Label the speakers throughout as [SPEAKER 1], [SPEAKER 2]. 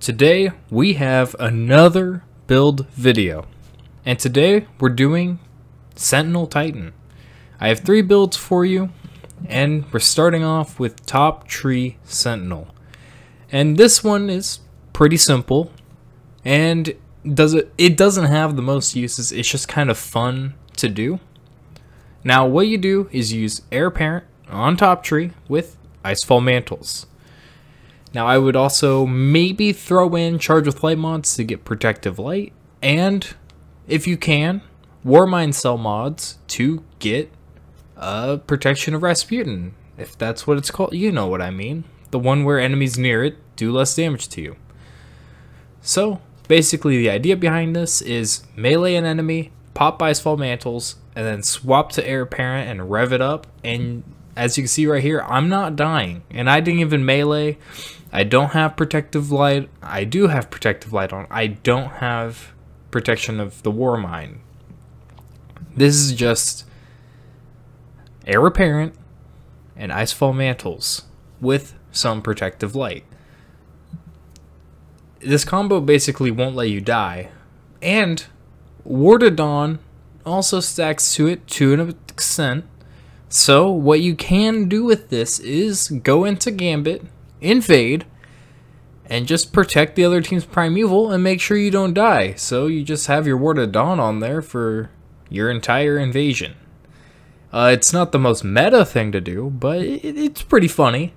[SPEAKER 1] Today we have another build video, and today we're doing Sentinel Titan. I have 3 builds for you, and we're starting off with Top Tree Sentinel. And this one is pretty simple, and it doesn't have the most uses. It's just kind of fun to do. Now what you do is use Heir Apparent on Top Tree with Icefall Mantles. Now I would also maybe throw in Charge with Light mods to get Protective Light, and if you can, Warmind Cell mods to get Protection of Rasputin, if that's what it's called. You know what I mean. The one where enemies near it do less damage to you. So basically the idea behind this is melee an enemy, pop Icefall Mantles, and then swap to Heir Apparent and rev it up, and as you can see right here, I'm not dying, and I didn't even melee. I don't have Protective Light. I do have Protective Light on. I don't have Protection of the Warmind. This is just Heir Apparent and Icefall Mantles with some Protective Light. This combo basically won't let you die, and Ward of Dawn also stacks to it to an extent. So what you can do with this is go into Gambit, invade, and just protect the other team's primeval and make sure you don't die. So you just have your Ward of Dawn on there for your entire invasion. It's not the most meta thing to do, but it's pretty funny.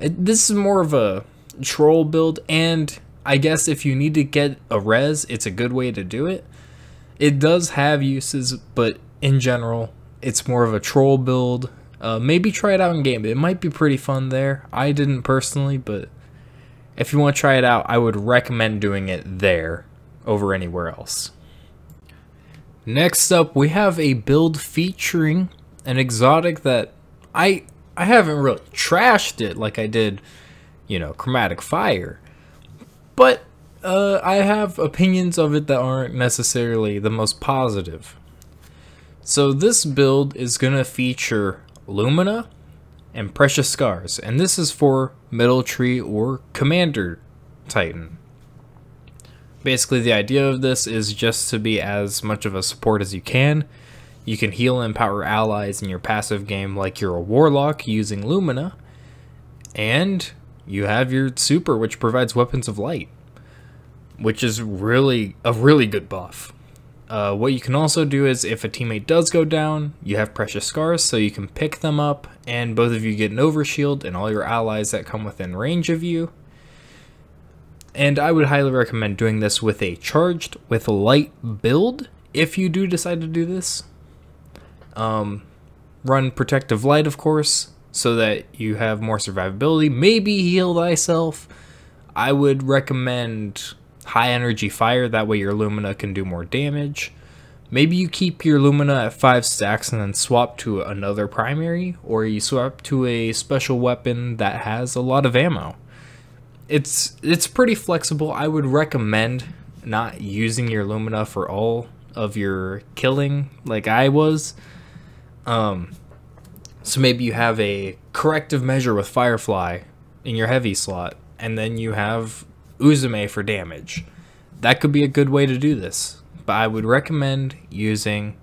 [SPEAKER 1] This is more of a troll build, and I guess if you need to get a res, it's a good way to do it. It does have uses, but in general, it's more of a troll build. Maybe try it out in game. It might be pretty fun there. I didn't personally, but if you want to try it out, I would recommend doing it there over anywhere else. Next up, we have a build featuring an exotic that I haven't really trashed it like I did, you know, Chromatic Fire. But I have opinions of it that aren't necessarily the most positive. So this build is going to feature Lumina and Precious Scars, and this is for Middle Tree or Commander Titan. Basically the idea of this is just to be as much of a support as you can. You can heal and empower allies in your passive game like you're a Warlock using Lumina, and you have your super, which provides Weapons of Light, which is really a really good buff. What you can also do is if a teammate does go down, you have Precious Scars, so you can pick them up and both of you get an overshield and all your allies that come within range of you. And I would highly recommend doing this with a Charged with Light build if you do decide to do this. Run Protective Light, of course, so that you have more survivability. Maybe heal thyself. I would recommend High Energy Fire, that way your Lumina can do more damage. Maybe you keep your Lumina at 5 stacks and then swap to another primary, or you swap to a special weapon that has a lot of ammo. It's pretty flexible. I would recommend not using your Lumina for all of your killing like I was. So maybe you have a corrective measure with Firefly in your heavy slot, and then you have Uzume for damage. That could be a good way to do this, but I would recommend using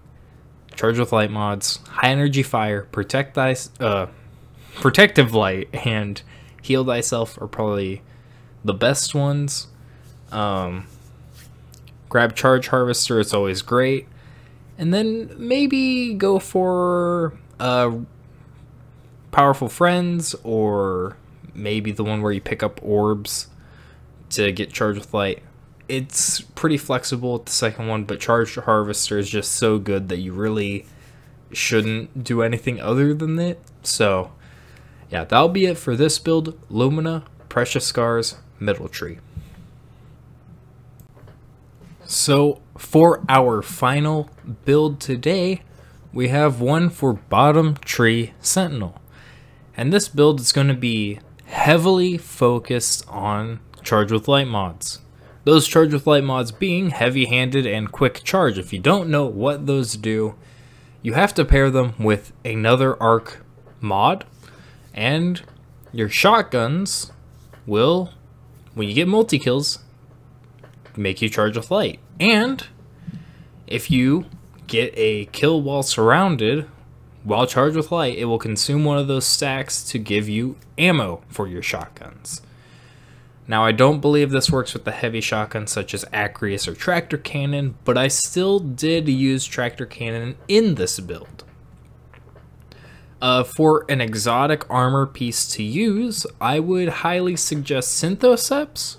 [SPEAKER 1] Charge with Light mods, High Energy Fire, Protective Light, and Heal Thyself are probably the best ones. Grab Charge Harvester, it's always great, and then maybe go for Powerful Friends, or maybe the one where you pick up orbs to get Charged with Light. It's pretty flexible with the second one, but Charged Harvester is just so good that you really shouldn't do anything other than it. So yeah, that'll be it for this build. Lumina, Precious Scars, Middle Tree. So for our final build today, we have one for Bottom Tree Sentinel, and this build is going to be heavily focused on Charge with Light mods. Those Charge with Light mods being Heavy Handed and Quick Charge. If you don't know what those do, you have to pair them with another arc mod, and your shotguns will when you get multi-kills, make you charge with light. And if you get a kill while surrounded, while charged with light, it will consume one of those stacks to give you ammo for your shotguns. Now, I don't believe this works with the heavy shotguns such as Acreus or Tractor Cannon, but I still did use Tractor Cannon in this build. For an exotic armor piece to use, I would highly suggest Synthoceps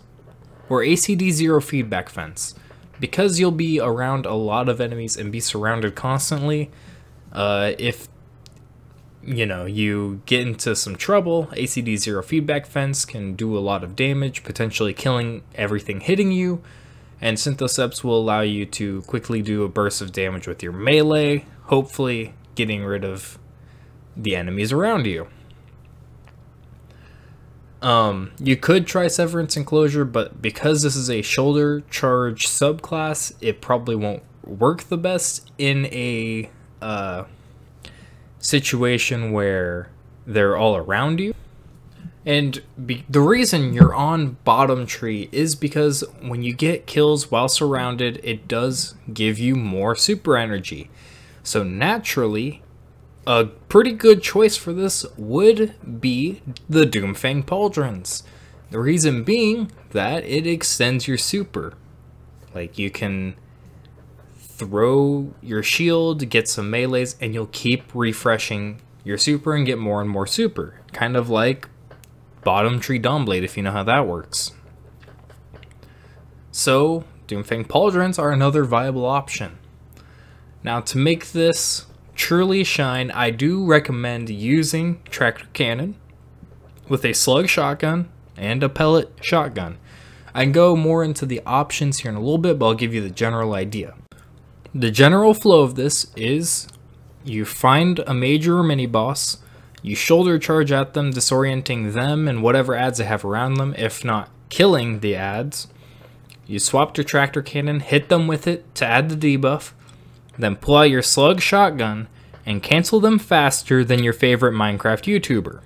[SPEAKER 1] or ACD0 Feedback Fence. Because you'll be around a lot of enemies and be surrounded constantly, if you get into some trouble, ACD0 Feedback Fence can do a lot of damage, potentially killing everything hitting you, and Synthoceps will allow you to quickly do a burst of damage with your melee, hopefully getting rid of the enemies around you. You could try Severance Enclosure, but because this is a shoulder charge subclass, it probably won't work the best in a situation where they're all around you. And the reason you're on bottom tree is because when you get kills while surrounded, it does give you more super energy. So naturally, a pretty good choice for this would be the Doomfang Pauldrons. The reason being that it extends your super. Like, you can throw your shield, get some melees, and you'll keep refreshing your super and get more and more super. Kind of like bottom tree Dawnblade, if you know how that works. So, Doomfang Pauldrons are another viable option. Now, to make this truly shine, I do recommend using Tractor Cannon with a slug shotgun and a pellet shotgun. I can go more into the options here in a little bit, but I'll give you the general idea. The general flow of this is you find a major or mini boss, you shoulder charge at them, disorienting them and whatever adds they have around them, if not killing the adds. You swap to Tractor Cannon, hit them with it to add the debuff, then pull out your slug shotgun and cancel them faster than your favorite Minecraft YouTuber.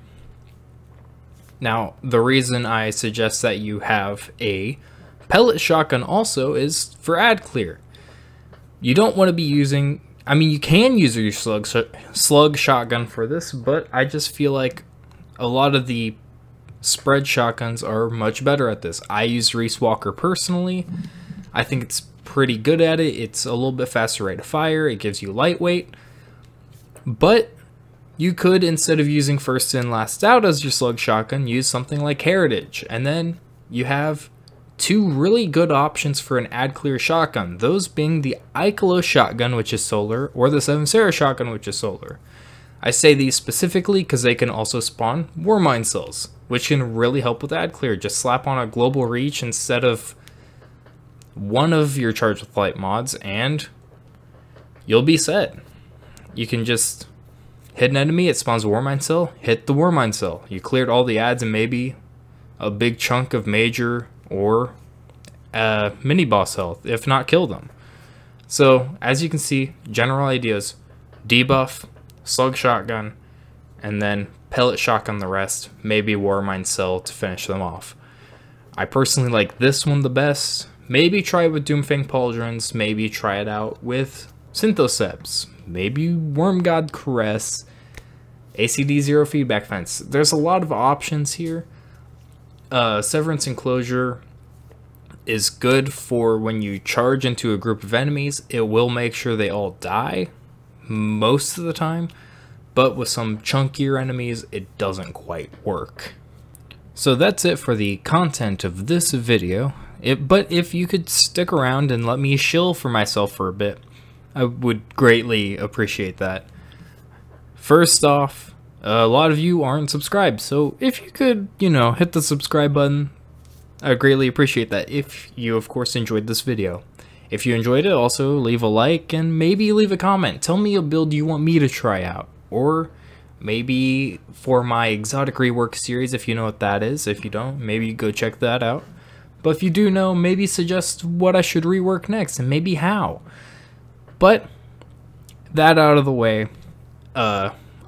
[SPEAKER 1] Now, the reason I suggest that you have a pellet shotgun also is for ad clear. You don't want to be using, I mean, you can use your slug shotgun for this, but I just feel like a lot of the spread shotguns are much better at this. I use Reese Walker personally. I think it's pretty good at it. It's a little bit faster rate of fire. It gives you lightweight. But you could, instead of using first in, last out as your slug shotgun, use something like Heritage. And then you have two really good options for an ad clear shotgun, those being the Ikelos shotgun, which is solar, or the Seven Sarah shotgun, which is solar. I say these specifically because they can also spawn Warmind cells, which can really help with ad clear. Just slap on a global reach instead of one of your Charge with Light mods and you'll be set. You can just hit an enemy, it spawns a Warmind cell, hit the Warmind cell. You cleared all the ads and maybe a big chunk of major or mini boss health, if not kill them. So as you can see, general ideas: debuff, slug shotgun, and then pellet shotgun the rest, maybe Warmind cell to finish them off. I personally like this one the best. Maybe try it with Doomfang Pauldrons, maybe try it out with Synthoceps, maybe Worm God Caress, ACD0 Feedback Fence. There's a lot of options here. Severance Enclosure is good for when you charge into a group of enemies. It will make sure they all die most of the time, but with some chunkier enemies, it doesn't quite work. So that's it for the content of this video. But if you could stick around and let me shill for myself for a bit, I would greatly appreciate that. First off, a lot of you aren't subscribed, so if you could, hit the subscribe button, I'd greatly appreciate that, if you, of course, enjoyed this video. If you enjoyed it, also leave a like and maybe leave a comment. Tell me a build you want me to try out, or maybe for my exotic rework series, if you know what that is. If you don't, maybe go check that out. But if you do know, maybe suggest what I should rework next and maybe how. But that out of the way,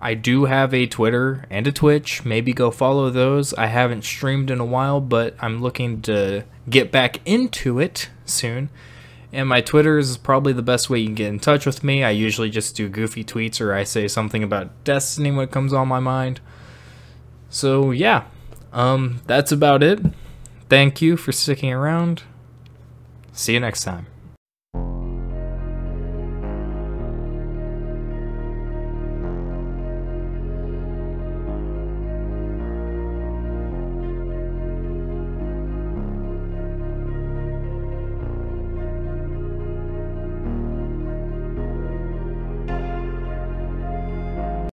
[SPEAKER 1] I do have a Twitter and a Twitch. Maybe go follow those. I haven't streamed in a while, but I'm looking to get back into it soon. And my Twitter is probably the best way you can get in touch with me. I usually just do goofy tweets, or I say something about Destiny when it comes on my mind. So yeah, that's about it. Thank you for sticking around. See you next time.